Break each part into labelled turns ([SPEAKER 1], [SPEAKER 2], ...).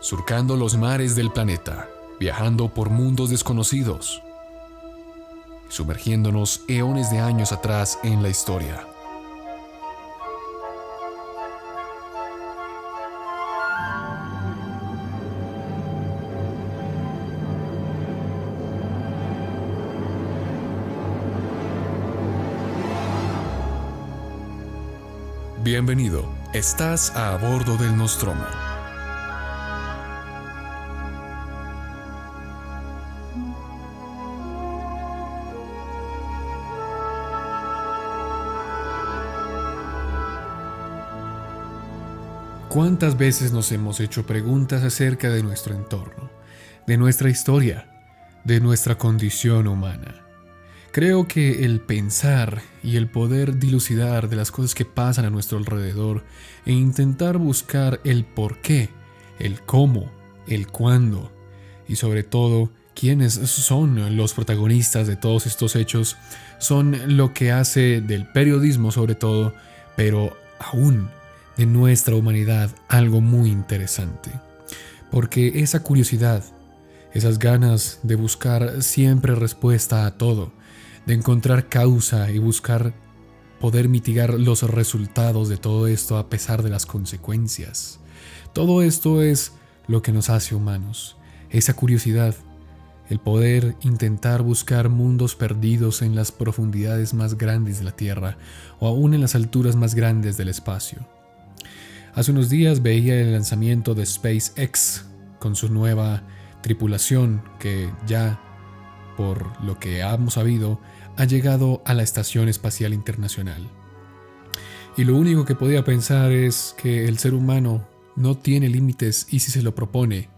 [SPEAKER 1] surcando los mares del planeta, viajando por mundos desconocidos, sumergiéndonos eones de años atrás en la historia. Bienvenido, estás a bordo del Nostromo. ¿Cuántas veces nos hemos hecho preguntas acerca de nuestro entorno, de nuestra historia, de nuestra condición humana? Creo que el pensar y el poder dilucidar de las cosas que pasan a nuestro alrededor e intentar buscar el por qué, el cómo, el cuándo y sobre todo quiénes son los protagonistas de todos estos hechos son lo que hace del periodismo sobre todo, pero aún de nuestra humanidad algo muy interesante. Porque esa curiosidad, esas ganas de buscar siempre respuesta a todo, de encontrar causa y buscar poder mitigar los resultados de todo esto a pesar de las consecuencias. Todo esto es lo que nos hace humanos. Esa curiosidad, el poder intentar buscar mundos perdidos en las profundidades más grandes de la Tierra o aún en las alturas más grandes del espacio. Hace unos días veía el lanzamiento de SpaceX con su nueva tripulación que ya, por lo que hemos sabido, ha llegado a la Estación Espacial Internacional. Y lo único que podía pensar es que el ser humano no tiene límites y si se lo propone,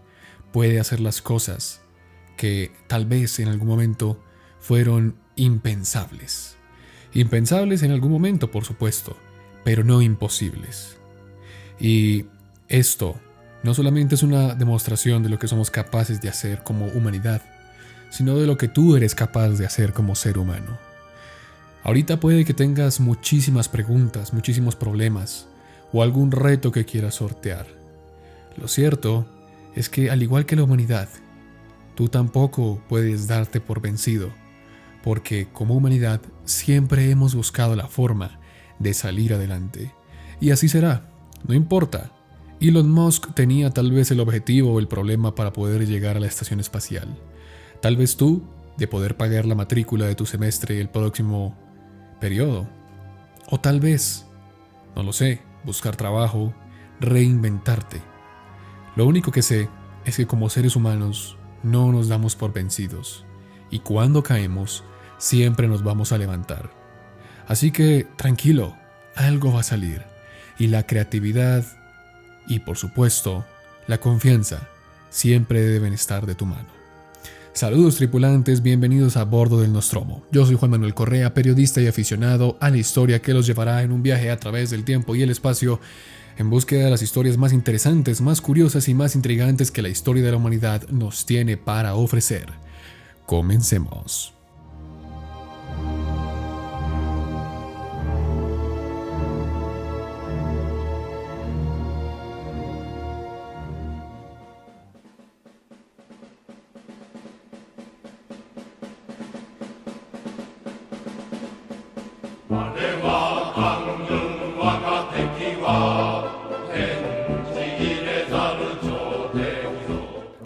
[SPEAKER 1] puede hacer las cosas que tal vez en algún momento fueron impensables. Impensables en algún momento, por supuesto, pero no imposibles. Y esto no solamente es una demostración de lo que somos capaces de hacer como humanidad, sino de lo que tú eres capaz de hacer como ser humano. Ahorita puede que tengas muchísimas preguntas, muchísimos problemas, o algún reto que quieras sortear. Lo cierto es que, al igual que la humanidad, tú tampoco puedes darte por vencido, porque como humanidad siempre hemos buscado la forma de salir adelante. Y así será, no importa. Elon Musk tenía tal vez el objetivo o el problema para poder llegar a la estación espacial. Tal vez tú, de poder pagar la matrícula de tu semestre el próximo periodo. O tal vez, no lo sé, buscar trabajo, reinventarte. Lo único que sé es que como seres humanos no nos damos por vencidos. Y cuando caemos, siempre nos vamos a levantar. Así que tranquilo, algo va a salir. Y la creatividad y por supuesto la confianza siempre deben estar de tu mano. Saludos tripulantes, bienvenidos a bordo del Nostromo. Yo soy Juan Manuel Correa, periodista y aficionado a la historia que los llevará en un viaje a través del tiempo y el espacio en búsqueda de las historias más interesantes, más curiosas y más intrigantes que la historia de la humanidad nos tiene para ofrecer. Comencemos.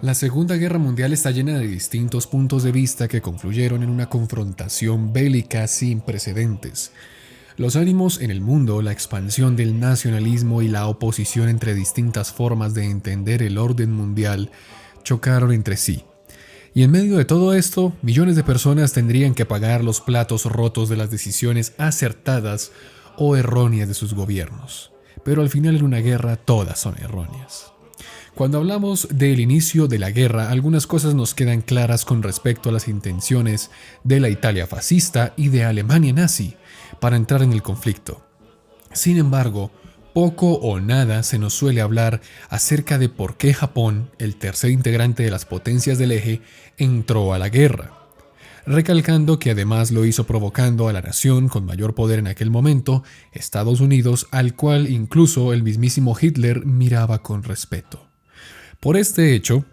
[SPEAKER 1] La Segunda Guerra Mundial está llena de distintos puntos de vista que confluyeron en una confrontación bélica sin precedentes. Los ánimos en el mundo, la expansión del nacionalismo y la oposición entre distintas formas de entender el orden mundial chocaron entre sí. Y en medio de todo esto, millones de personas tendrían que pagar los platos rotos de las decisiones acertadas o erróneas de sus gobiernos. Pero al final en una guerra todas son erróneas. Cuando hablamos del inicio de la guerra, algunas cosas nos quedan claras con respecto a las intenciones de la Italia fascista y de Alemania nazi para entrar en el conflicto. Sin embargo, poco o nada se nos suele hablar acerca de por qué Japón, el tercer integrante de las potencias del eje, entró a la guerra. Recalcando que además lo hizo provocando a la nación con mayor poder en aquel momento, Estados Unidos, al cual incluso el mismísimo Hitler miraba con respeto. Por este hecho,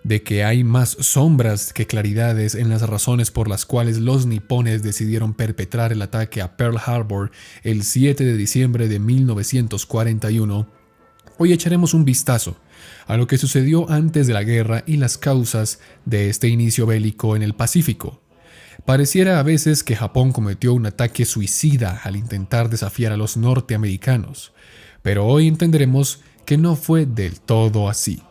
[SPEAKER 1] de que hay más sombras que claridades en las razones por las cuales los nipones decidieron perpetrar el ataque a Pearl Harbor el 7 de diciembre de 1941, hoy echaremos un vistazo a lo que sucedió antes de la guerra y las causas de este inicio bélico en el Pacífico. Pareciera a veces que Japón cometió un ataque suicida al intentar desafiar a los norteamericanos, pero hoy entenderemos que no fue del todo así.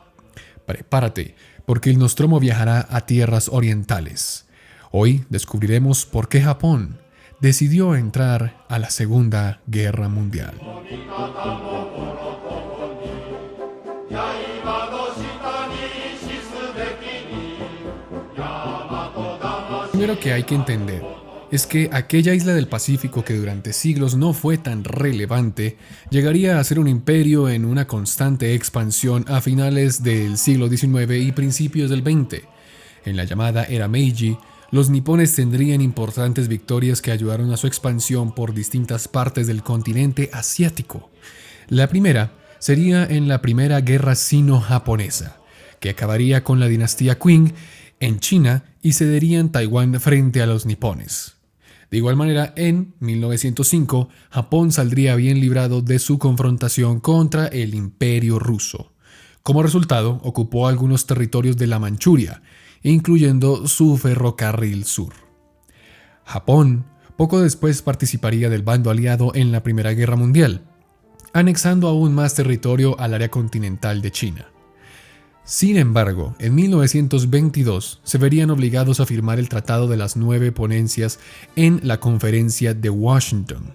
[SPEAKER 1] Prepárate, porque el Nostromo viajará a tierras orientales. Hoy descubriremos por qué Japón decidió entrar a la Segunda Guerra Mundial. Primero que hay que entender es que aquella isla del Pacífico que durante siglos no fue tan relevante, llegaría a ser un imperio en una constante expansión a finales del siglo XIX y principios del XX. En la llamada Era Meiji, los nipones tendrían importantes victorias que ayudaron a su expansión por distintas partes del continente asiático. La primera sería en la Primera Guerra Sino-Japonesa, que acabaría con la dinastía Qing en China y cederían Taiwán frente a los nipones. De igual manera, en 1905, Japón saldría bien librado de su confrontación contra el Imperio ruso. Como resultado, ocupó algunos territorios de la Manchuria, incluyendo su ferrocarril sur. Japón poco después participaría del bando aliado en la Primera Guerra Mundial, anexando aún más territorio al área continental de China. Sin embargo, en 1922 se verían obligados a firmar el Tratado de las 9 Ponencias en la Conferencia de Washington,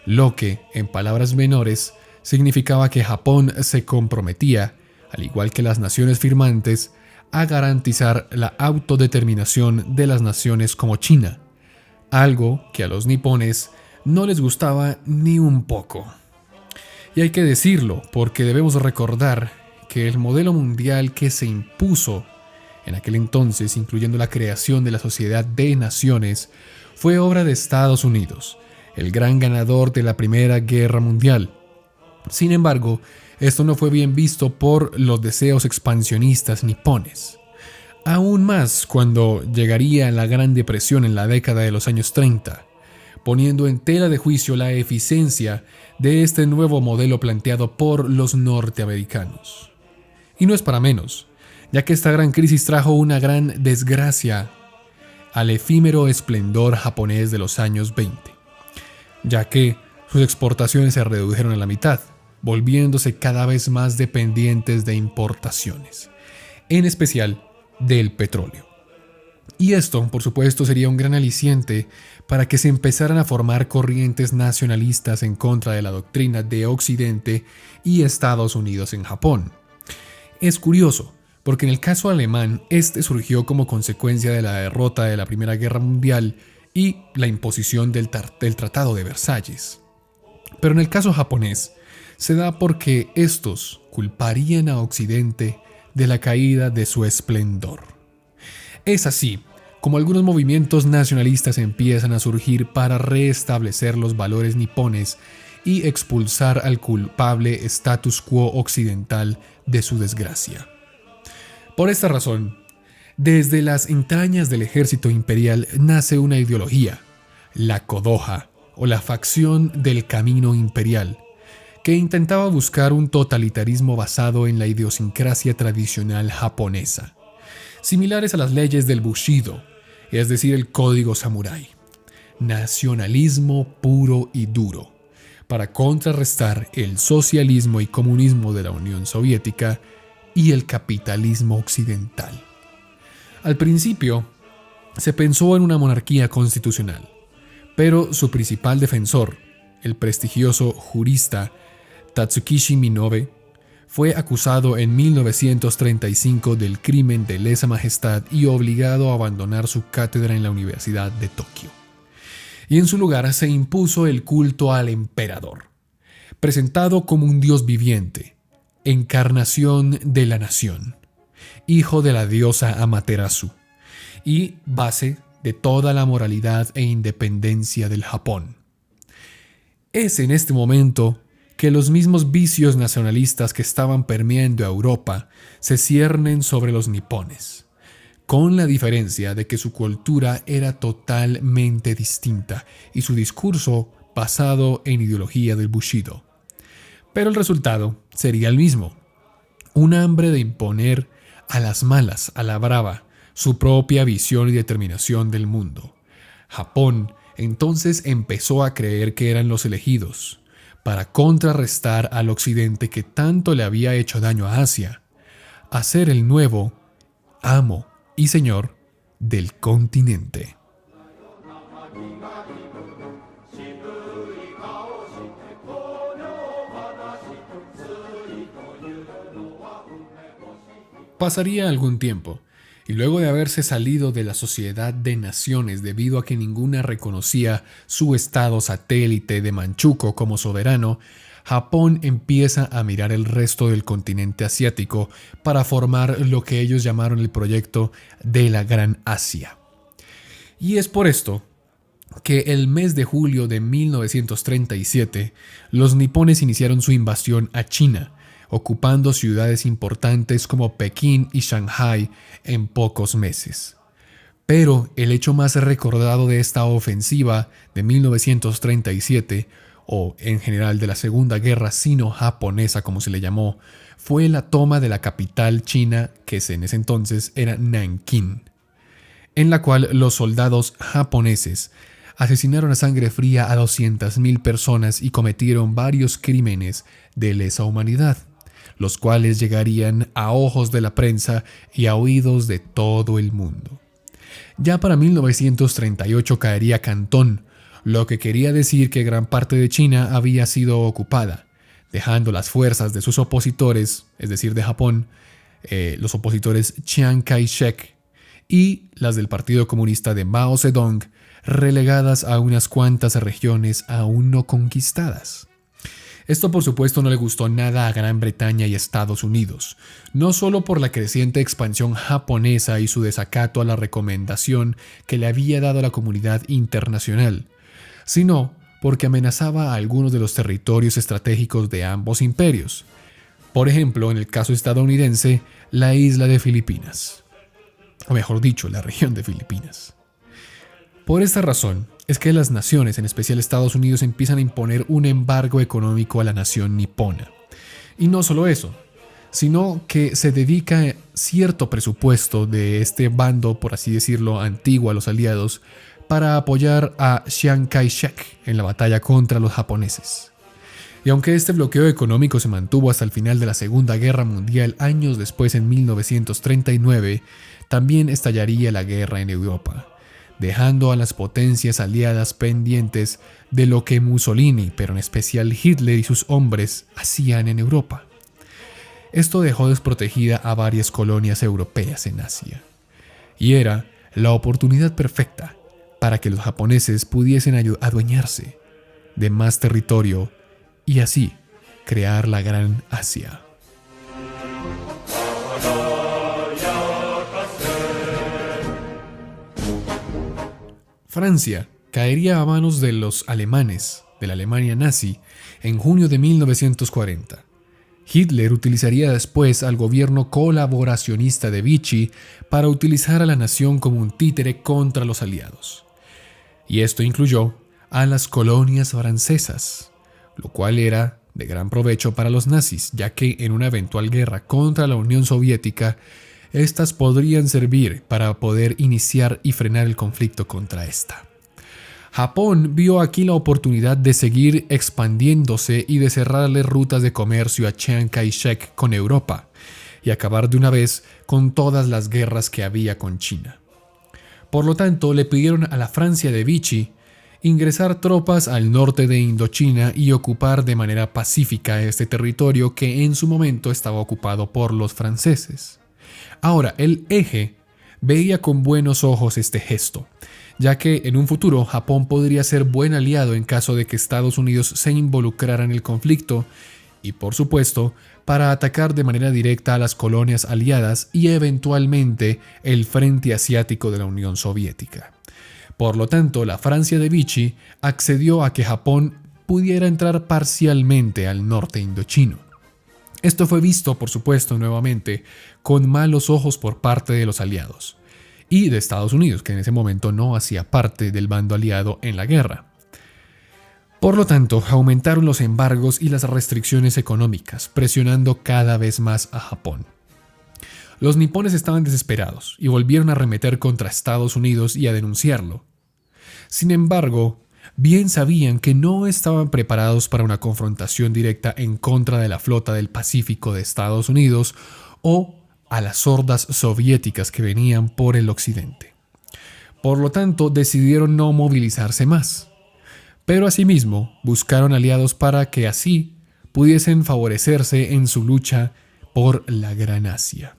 [SPEAKER 1] lo que, en palabras menores, significaba que Japón se comprometía, al igual que las naciones firmantes, a garantizar la autodeterminación de las naciones como China, algo que a los nipones no les gustaba ni un poco. Y hay que decirlo, porque debemos recordar que el modelo mundial que se impuso en aquel entonces, incluyendo la creación de la Sociedad de Naciones, fue obra de Estados Unidos, el gran ganador de la Primera Guerra Mundial. Sin embargo, esto no fue bien visto por los deseos expansionistas nipones. Aún más cuando llegaría la Gran Depresión en la década de los años 30, poniendo en tela de juicio la eficiencia de este nuevo modelo planteado por los norteamericanos. Y no es para menos, ya que esta gran crisis trajo una gran desgracia al efímero esplendor japonés de los años 20, ya que sus exportaciones se redujeron a la mitad, volviéndose cada vez más dependientes de importaciones, en especial del petróleo. Y esto, por supuesto, sería un gran aliciente para que se empezaran a formar corrientes nacionalistas en contra de la doctrina de Occidente y Estados Unidos en Japón. Es curioso, porque en el caso alemán, este surgió como consecuencia de la derrota de la Primera Guerra Mundial y la imposición del Tratado de Versalles. Pero en el caso japonés, se da porque estos culparían a Occidente de la caída de su esplendor. Es así como algunos movimientos nacionalistas empiezan a surgir para restablecer los valores nipones y expulsar al culpable status quo occidental de su desgracia. Por esta razón, desde las entrañas del ejército imperial nace una ideología, la Kodoha, o la facción del camino imperial, que intentaba buscar un totalitarismo basado en la idiosincrasia tradicional japonesa, similares a las leyes del Bushido, es decir, el código samurái. Nacionalismo puro y duro, para contrarrestar el socialismo y comunismo de la Unión Soviética y el capitalismo occidental. Al principio, se pensó en una monarquía constitucional, pero su principal defensor, el prestigioso jurista Tatsukishi Minobe, fue acusado en 1935 del crimen de lesa majestad y obligado a abandonar su cátedra en la Universidad de Tokio. Y en su lugar se impuso el culto al emperador, presentado como un dios viviente, encarnación de la nación, hijo de la diosa Amaterasu y base de toda la moralidad e independencia del Japón. Es en este momento que los mismos vicios nacionalistas que estaban permeando a Europa se ciernen sobre los nipones, con la diferencia de que su cultura era totalmente distinta y su discurso basado en ideología del Bushido. Pero el resultado sería el mismo: un hambre de imponer a las malas, a la brava, su propia visión y determinación del mundo. Japón entonces empezó a creer que eran los elegidos, para contrarrestar al occidente que tanto le había hecho daño a Asia, a ser el nuevo amo y señor del continente. Pasaría algún tiempo, y luego de haberse salido de la Sociedad de Naciones debido a que ninguna reconocía su estado satélite de Manchukuo como soberano, Japón empieza a mirar el resto del continente asiático para formar lo que ellos llamaron el proyecto de la Gran Asia. Y es por esto que el mes de julio de 1937, los nipones iniciaron su invasión a China, ocupando ciudades importantes como Pekín y Shanghái en pocos meses. Pero el hecho más recordado de esta ofensiva de 1937, o en general de la Segunda Guerra Sino-Japonesa como se le llamó, fue la toma de la capital china, que en ese entonces era Nankín, en la cual los soldados japoneses asesinaron a sangre fría a 200.000 personas y cometieron varios crímenes de lesa humanidad, los cuales llegarían a ojos de la prensa y a oídos de todo el mundo. Ya para 1938 caería Cantón, lo que quería decir que gran parte de China había sido ocupada, dejando las fuerzas de sus opositores, es decir, de Japón, los opositores Chiang Kai-shek y las del Partido Comunista de Mao Zedong, relegadas a unas cuantas regiones aún no conquistadas. Esto por supuesto no le gustó nada a Gran Bretaña y Estados Unidos, no solo por la creciente expansión japonesa y su desacato a la recomendación que le había dado la comunidad internacional, sino porque amenazaba a algunos de los territorios estratégicos de ambos imperios. Por ejemplo, en el caso estadounidense, la isla de Filipinas, o mejor dicho, la región de Filipinas. Por esta razón es que las naciones, en especial Estados Unidos, empiezan a imponer un embargo económico a la nación nipona. Y no solo eso, sino que se dedica cierto presupuesto de este bando, por así decirlo, antiguo a los aliados, para apoyar a Chiang Kai-shek en la batalla contra los japoneses. Y aunque este bloqueo económico se mantuvo hasta el final de la Segunda Guerra Mundial, años después, en 1939, también estallaría la guerra en Europa, dejando a las potencias aliadas pendientes de lo que Mussolini, pero en especial Hitler y sus hombres, hacían en Europa. Esto dejó desprotegida a varias colonias europeas en Asia, y era la oportunidad perfecta para que los japoneses pudiesen adueñarse de más territorio y así crear la Gran Asia. Francia caería a manos de los alemanes, de la Alemania nazi, en junio de 1940. Hitler utilizaría después al gobierno colaboracionista de Vichy para utilizar a la nación como un títere contra los aliados. Y esto incluyó a las colonias francesas, lo cual era de gran provecho para los nazis, ya que en una eventual guerra contra la Unión Soviética, estas podrían servir para poder iniciar y frenar el conflicto contra esta. Japón vio aquí la oportunidad de seguir expandiéndose y de cerrarle rutas de comercio a Chiang Kai-shek con Europa y acabar de una vez con todas las guerras que había con China. Por lo tanto, le pidieron a la Francia de Vichy ingresar tropas al norte de Indochina y ocupar de manera pacífica este territorio que en su momento estaba ocupado por los franceses. Ahora, el Eje veía con buenos ojos este gesto, ya que en un futuro Japón podría ser buen aliado en caso de que Estados Unidos se involucrara en el conflicto y, por supuesto, para atacar de manera directa a las colonias aliadas y eventualmente el frente asiático de la Unión Soviética. Por lo tanto, la Francia de Vichy accedió a que Japón pudiera entrar parcialmente al norte indochino. Esto fue visto, por supuesto, nuevamente con malos ojos por parte de los aliados y de Estados Unidos, que en ese momento no hacía parte del bando aliado en la guerra. Por lo tanto, aumentaron los embargos y las restricciones económicas, presionando cada vez más a Japón. Los nipones estaban desesperados y volvieron a arremeter contra Estados Unidos y a denunciarlo. Sin embargo, bien sabían que no estaban preparados para una confrontación directa en contra de la flota del Pacífico de Estados Unidos o a las hordas soviéticas que venían por el occidente. Por lo tanto, decidieron no movilizarse más. Pero asimismo, buscaron aliados para que así pudiesen favorecerse en su lucha por la Gran Asia.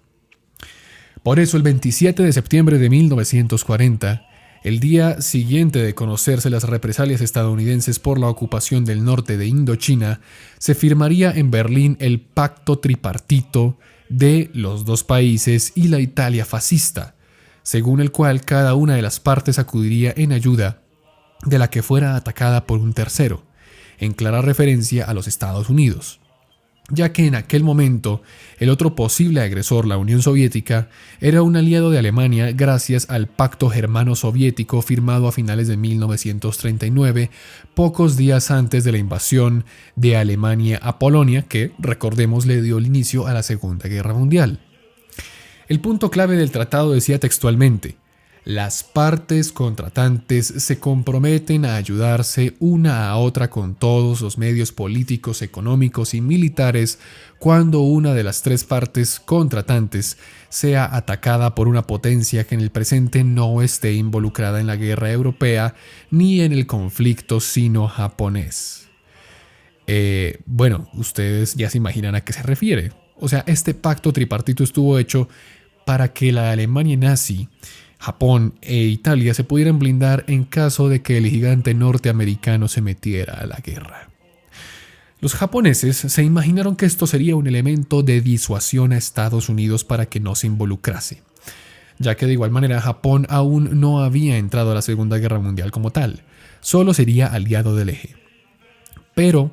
[SPEAKER 1] Por eso, el 27 de septiembre de 1940, el día siguiente de conocerse las represalias estadounidenses por la ocupación del norte de Indochina, se firmaría en Berlín el Pacto Tripartito de los dos países y la Italia fascista, según el cual cada una de las partes acudiría en ayuda de la que fuera atacada por un tercero, en clara referencia a los Estados Unidos, ya que en aquel momento el otro posible agresor, la Unión Soviética, era un aliado de Alemania gracias al Pacto Germano-Soviético firmado a finales de 1939, pocos días antes de la invasión de Alemania a Polonia, que, recordemos, le dio el inicio a la Segunda Guerra Mundial. El punto clave del tratado decía textualmente: las partes contratantes se comprometen a ayudarse una a otra con todos los medios políticos, económicos y militares cuando una de las tres partes contratantes sea atacada por una potencia que en el presente no esté involucrada en la guerra europea ni en el conflicto sino-japonés. Bueno, ustedes ya se imaginan a qué se refiere. O sea, este pacto tripartito estuvo hecho para que la Alemania nazi, Japón e Italia se pudieran blindar en caso de que el gigante norteamericano se metiera a la guerra. Los japoneses se imaginaron que esto sería un elemento de disuasión a Estados Unidos para que no se involucrase, ya que de igual manera Japón aún no había entrado a la Segunda Guerra Mundial como tal, solo sería aliado del eje. Pero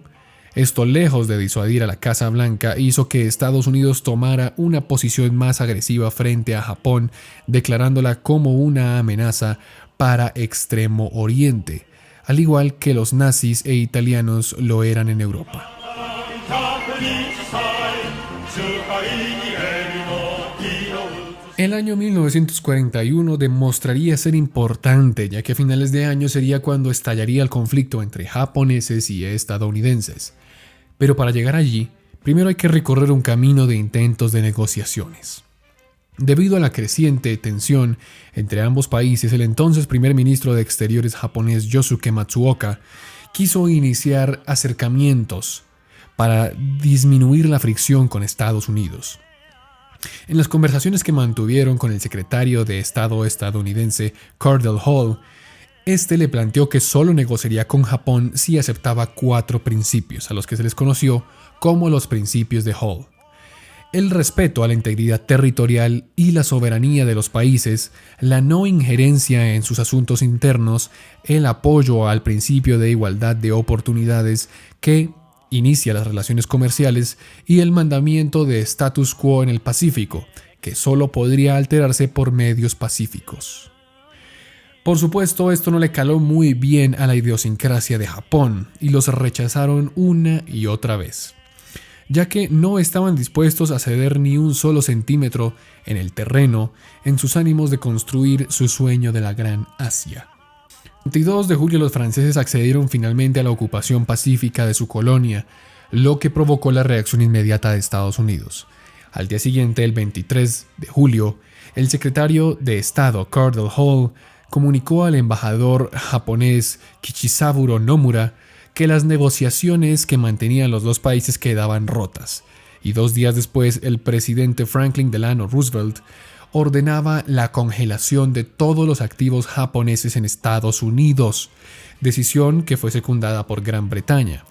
[SPEAKER 1] esto, lejos de disuadir a la Casa Blanca, hizo que Estados Unidos tomara una posición más agresiva frente a Japón, declarándola como una amenaza para Extremo Oriente, al igual que los nazis e italianos lo eran en Europa. El año 1941 demostraría ser importante, ya que a finales de año sería cuando estallaría el conflicto entre japoneses y estadounidenses. Pero para llegar allí, primero hay que recorrer un camino de intentos de negociaciones. Debido a la creciente tensión entre ambos países, el entonces primer ministro de Exteriores japonés Yosuke Matsuoka quiso iniciar acercamientos para disminuir la fricción con Estados Unidos. En las conversaciones que mantuvieron con el secretario de Estado estadounidense Cordell Hull, este le planteó que solo negociaría con Japón si aceptaba 4 principios, a los que se les conoció como los principios de Hull: el respeto a la integridad territorial y la soberanía de los países, la no injerencia en sus asuntos internos, el apoyo al principio de igualdad de oportunidades que inicia las relaciones comerciales y el mandamiento de status quo en el Pacífico, que solo podría alterarse por medios pacíficos. Por supuesto, esto no le caló muy bien a la idiosincrasia de Japón y los rechazaron una y otra vez, ya que no estaban dispuestos a ceder ni un solo centímetro en el terreno en sus ánimos de construir su sueño de la Gran Asia. El 22 de julio los franceses accedieron finalmente a la ocupación pacífica de su colonia, lo que provocó la reacción inmediata de Estados Unidos. Al día siguiente, el 23 de julio, el secretario de Estado Cordell Hull comunicó al embajador japonés Kichisaburo Nomura que las negociaciones que mantenían los dos países quedaban rotas, y 2 días después el presidente Franklin Delano Roosevelt ordenaba la congelación de todos los activos japoneses en Estados Unidos, decisión que fue secundada por Gran Bretaña,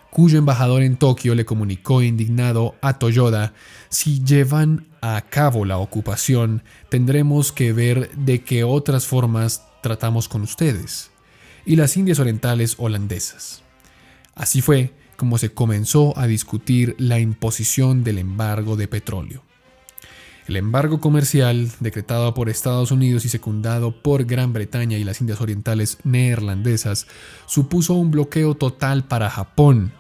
[SPEAKER 1] cuyo embajador en Tokio le comunicó indignado a Toyoda: si llevan a cabo la ocupación, tendremos que ver de qué otras formas tratamos con ustedes, y las Indias Orientales holandesas. Así fue como se comenzó a discutir la imposición del embargo de petróleo. El embargo comercial, decretado por Estados Unidos y secundado por Gran Bretaña y las Indias Orientales neerlandesas, supuso un bloqueo total para Japón,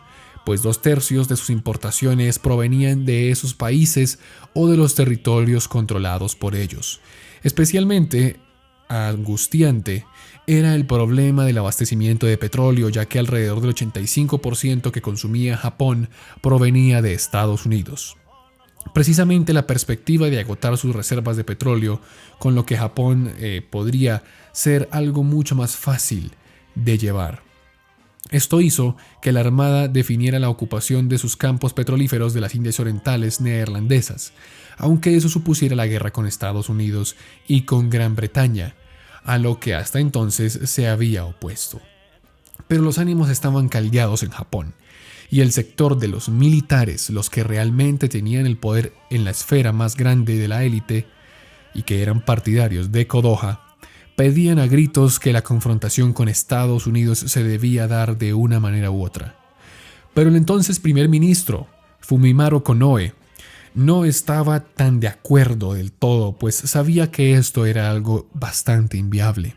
[SPEAKER 1] pues 2/3 de sus importaciones provenían de esos países o de los territorios controlados por ellos. Especialmente angustiante era el problema del abastecimiento de petróleo, ya que alrededor del 85% que consumía Japón provenía de Estados Unidos. Precisamente la perspectiva de agotar sus reservas de petróleo, con lo que Japón podría ser algo mucho más fácil de llevar. Esto hizo que la Armada definiera la ocupación de sus campos petrolíferos de las Indias Orientales neerlandesas, aunque eso supusiera la guerra con Estados Unidos y con Gran Bretaña, a lo que hasta entonces se había opuesto. Pero los ánimos estaban caldeados en Japón, y el sector de los militares, los que realmente tenían el poder en la esfera más grande de la élite y que eran partidarios de Kodoha, pedían a gritos que la confrontación con Estados Unidos se debía dar de una manera u otra. Pero el entonces primer ministro, Fumimaro Konoe, no estaba tan de acuerdo del todo, pues sabía que esto era algo bastante inviable.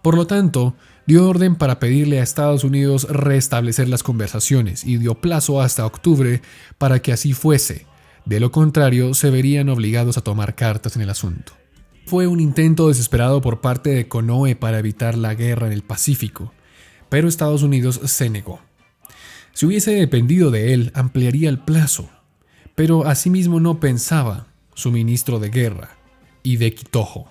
[SPEAKER 1] Por lo tanto, dio orden para pedirle a Estados Unidos restablecer las conversaciones y dio plazo hasta octubre para que así fuese. De lo contrario, se verían obligados a tomar cartas en el asunto. Fue un intento desesperado por parte de Konoe para evitar la guerra en el Pacífico, pero Estados Unidos se negó. Si hubiese dependido de él, ampliaría el plazo, pero asimismo no pensaba su ministro de guerra, Hideki Tojo.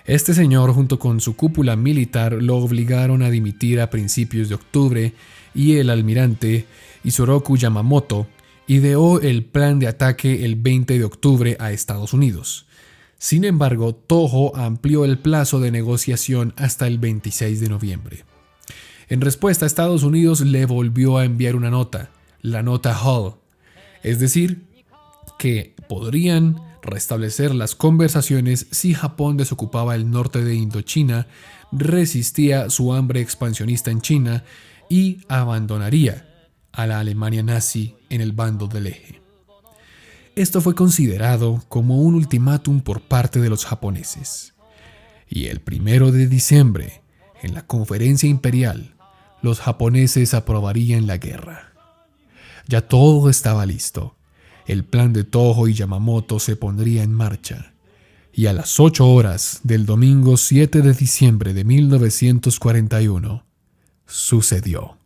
[SPEAKER 1] Este señor, junto con su cúpula militar, lo obligaron a dimitir a principios de octubre y el almirante Isoroku Yamamoto ideó el plan de ataque el 20 de octubre a Estados Unidos. Sin embargo, Tojo amplió el plazo de negociación hasta el 26 de noviembre. En respuesta, Estados Unidos le volvió a enviar una nota, la nota Hull, es decir, que podrían restablecer las conversaciones si Japón desocupaba el norte de Indochina, resistía su hambre expansionista en China y abandonaría a la Alemania nazi en el bando del eje. Esto fue considerado como un ultimátum por parte de los japoneses. Y el 1 de diciembre, en la conferencia imperial, los japoneses aprobarían la guerra. Ya todo estaba listo. El plan de Tojo y Yamamoto se pondría en marcha. Y a las 8 horas del domingo 7 de diciembre de 1941, sucedió.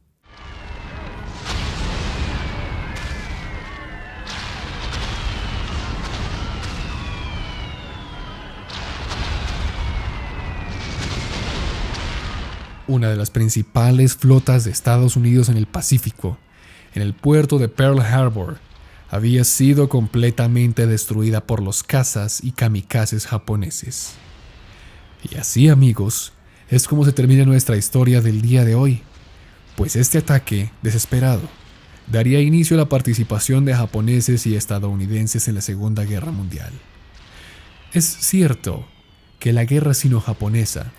[SPEAKER 1] Una de las principales flotas de Estados Unidos en el Pacífico, en el puerto de Pearl Harbor, había sido completamente destruida por los cazas y kamikazes japoneses. Y así, amigos, es como se termina nuestra historia del día de hoy, pues este ataque desesperado daría inicio a la participación de japoneses y estadounidenses en la Segunda Guerra Mundial. Es cierto que la guerra sino-japonesa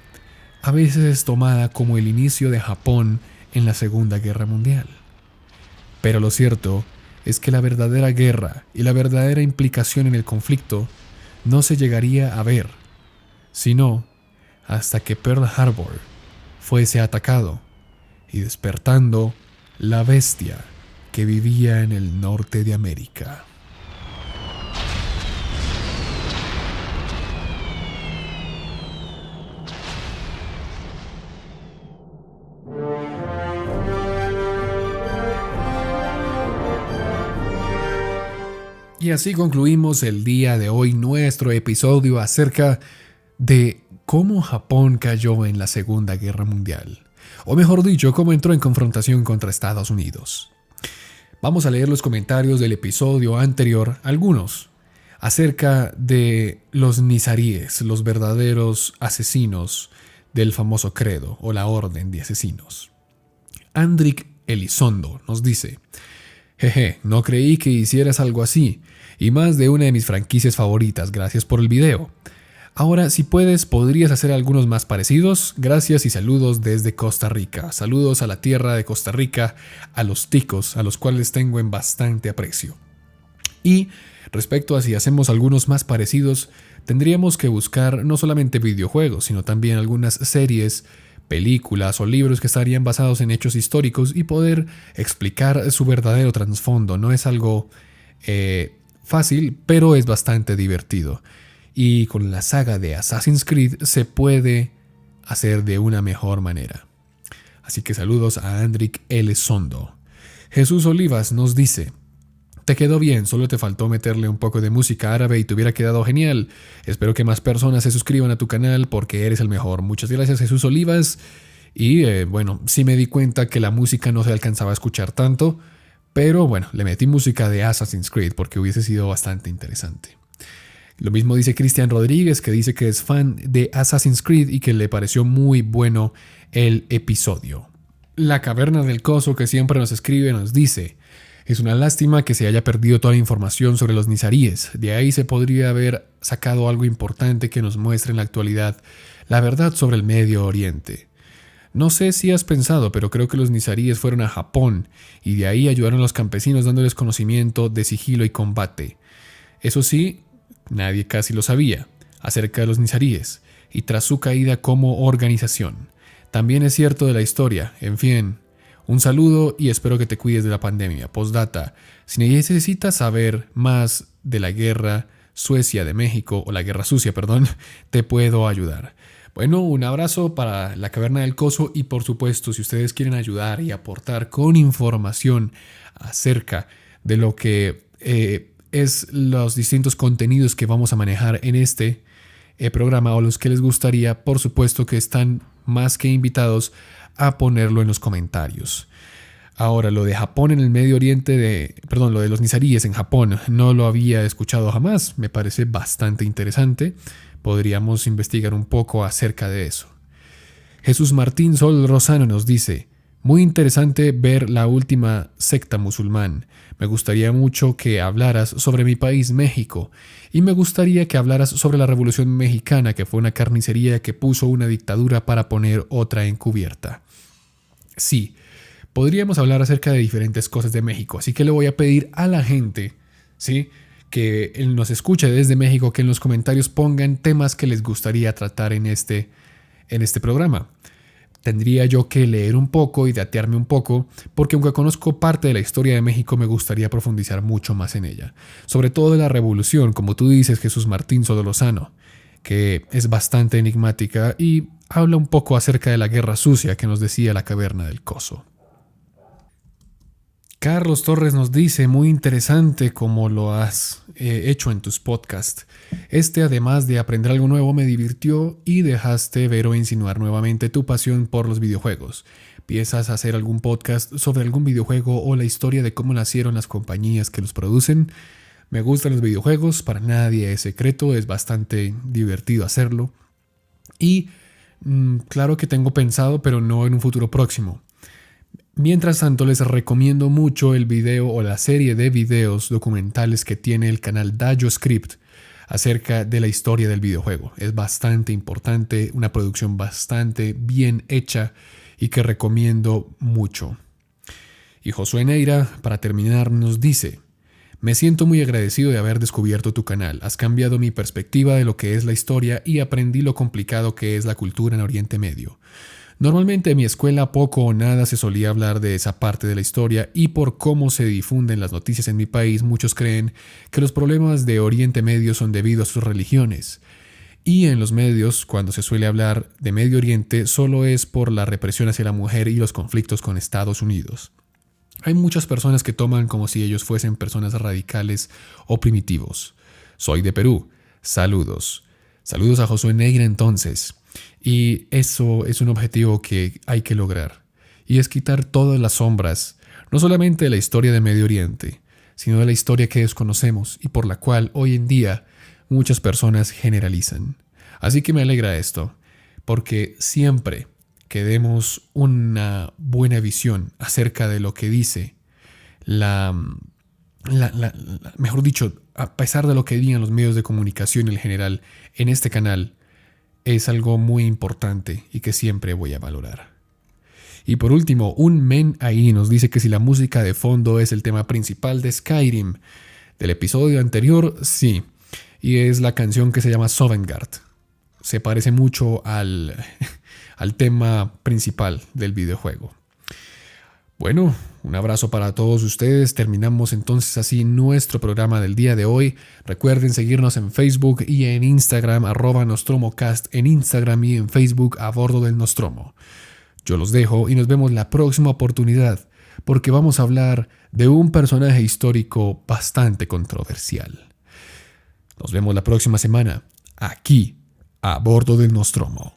[SPEAKER 1] a veces es tomada como el inicio de Japón en la Segunda Guerra Mundial. Pero lo cierto es que la verdadera guerra y la verdadera implicación en el conflicto no se llegaría a ver, sino hasta que Pearl Harbor fuese atacado y despertando la bestia que vivía en el norte de América. Y así concluimos el día de hoy nuestro episodio acerca de cómo Japón cayó en la Segunda Guerra Mundial. O mejor dicho, cómo entró en confrontación contra Estados Unidos. Vamos a leer los comentarios del episodio anterior, algunos, acerca de los nizaríes, los verdaderos asesinos del famoso credo o la orden de asesinos. Andrick Elizondo nos dice: jeje, no creí que hicieras algo así, y más de una de mis franquicias favoritas, gracias por el video. Ahora, si puedes, podrías hacer algunos más parecidos. Gracias y saludos desde Costa Rica. Saludos a la tierra de Costa Rica, a los ticos, a los cuales tengo en bastante aprecio. Y respecto a si hacemos algunos más parecidos, tendríamos que buscar no solamente videojuegos, sino también algunas series, películas o libros que estarían basados en hechos históricos y poder explicar su verdadero trasfondo. No es algo fácil, pero es bastante divertido. Y con la saga de Assassin's Creed se puede hacer de una mejor manera. Así que saludos a Andrick Elizondo. Jesús Olivas nos dice: te quedó bien, solo te faltó meterle un poco de música árabe y te hubiera quedado genial. Espero que más personas se suscriban a tu canal porque eres el mejor. Muchas gracias, Jesús Olivas. Y sí me di cuenta que la música no se alcanzaba a escuchar tanto, pero bueno, le metí música de Assassin's Creed porque hubiese sido bastante interesante. Lo mismo dice Cristian Rodríguez, que dice que es fan de Assassin's Creed y que le pareció muy bueno el episodio. La Caverna del Coso, que siempre nos escribe, nos dice: es una lástima que se haya perdido toda la información sobre los nizaríes. De ahí se podría haber sacado algo importante que nos muestre en la actualidad la verdad sobre el Medio Oriente. No sé si has pensado, pero creo que los nizaríes fueron a Japón y de ahí ayudaron a los campesinos dándoles conocimiento de sigilo y combate. Eso sí, nadie casi lo sabía acerca de los nizaríes y tras su caída como organización. También es cierto de la historia. En fin, un saludo y espero que te cuides de la pandemia. Postdata: si necesitas saber más de la guerra sucia de México, o la guerra sucia, perdón, te puedo ayudar. Bueno, un abrazo para la Caverna del Coso y por supuesto, si ustedes quieren ayudar y aportar con información acerca de lo que es los distintos contenidos que vamos a manejar en este programa o los que les gustaría, por supuesto que están más que invitados a ponerlo en los comentarios. Ahora, lo de Japón en el Medio Oriente, lo de los nizaríes en Japón, no lo había escuchado jamás. Me parece bastante interesante. Podríamos investigar un poco acerca de eso. Jesús Martín Sol Rosano nos dice: muy interesante ver la última secta musulmán. Me gustaría mucho que hablaras sobre mi país, México, y me gustaría que hablaras sobre la Revolución Mexicana, que fue una carnicería que puso una dictadura para poner otra encubierta. Sí, podríamos hablar acerca de diferentes cosas de México, así que le voy a pedir a la gente, ¿sí?, que nos escuche desde México, que en los comentarios pongan temas que les gustaría tratar en este programa. Tendría yo que leer un poco y datearme un poco, porque aunque conozco parte de la historia de México, me gustaría profundizar mucho más en ella. Sobre todo de la revolución, como tú dices, Jesús Martín Sodolozano, que es bastante enigmática y habla un poco acerca de la guerra sucia que nos decía la Caverna del Coso. Carlos Torres nos dice: muy interesante como lo has hecho en tus podcasts. Además de aprender algo nuevo, me divirtió y dejaste ver o insinuar nuevamente tu pasión por los videojuegos. ¿Piensas hacer algún podcast sobre algún videojuego o la historia de cómo nacieron las compañías que los producen? Me gustan los videojuegos, para nadie es secreto, es bastante divertido hacerlo. Y claro que tengo pensado, pero no en un futuro próximo. Mientras tanto, les recomiendo mucho el video o la serie de videos documentales que tiene el canal Dayo Script acerca de la historia del videojuego. Es bastante importante, una producción bastante bien hecha y que recomiendo mucho. Y Josué Neira, para terminar, nos dice: me siento muy agradecido de haber descubierto tu canal. Has cambiado mi perspectiva de lo que es la historia y aprendí lo complicado que es la cultura en Oriente Medio. Normalmente en mi escuela poco o nada se solía hablar de esa parte de la historia y por cómo se difunden las noticias en mi país, muchos creen que los problemas de Oriente Medio son debido a sus religiones. Y en los medios, cuando se suele hablar de Medio Oriente, solo es por la represión hacia la mujer y los conflictos con Estados Unidos. Hay muchas personas que toman como si ellos fuesen personas radicales o primitivos. Soy de Perú. Saludos. Saludos a Josué Negra entonces. Y eso es un objetivo que hay que lograr. Y es quitar todas las sombras, no solamente de la historia de Medio Oriente, sino de la historia que desconocemos y por la cual hoy en día muchas personas generalizan. Así que me alegra esto, porque siempre que demos una buena visión acerca de lo que dice la mejor dicho, a pesar de lo que digan los medios de comunicación en general, en este canal es algo muy importante y que siempre voy a valorar. Y por último, un men ahí nos dice que si la música de fondo es el tema principal de Skyrim. Del episodio anterior, sí. Y es la canción que se llama Sovngarde. Se parece mucho al tema principal del videojuego. Bueno, un abrazo para todos ustedes. Terminamos entonces así nuestro programa del día de hoy. Recuerden seguirnos en Facebook y en Instagram, @NostromoCast en Instagram y en Facebook a bordo del Nostromo. Yo los dejo y nos vemos la próxima oportunidad, porque vamos a hablar de un personaje histórico bastante controversial. Nos vemos la próxima semana, aquí, a bordo del Nostromo.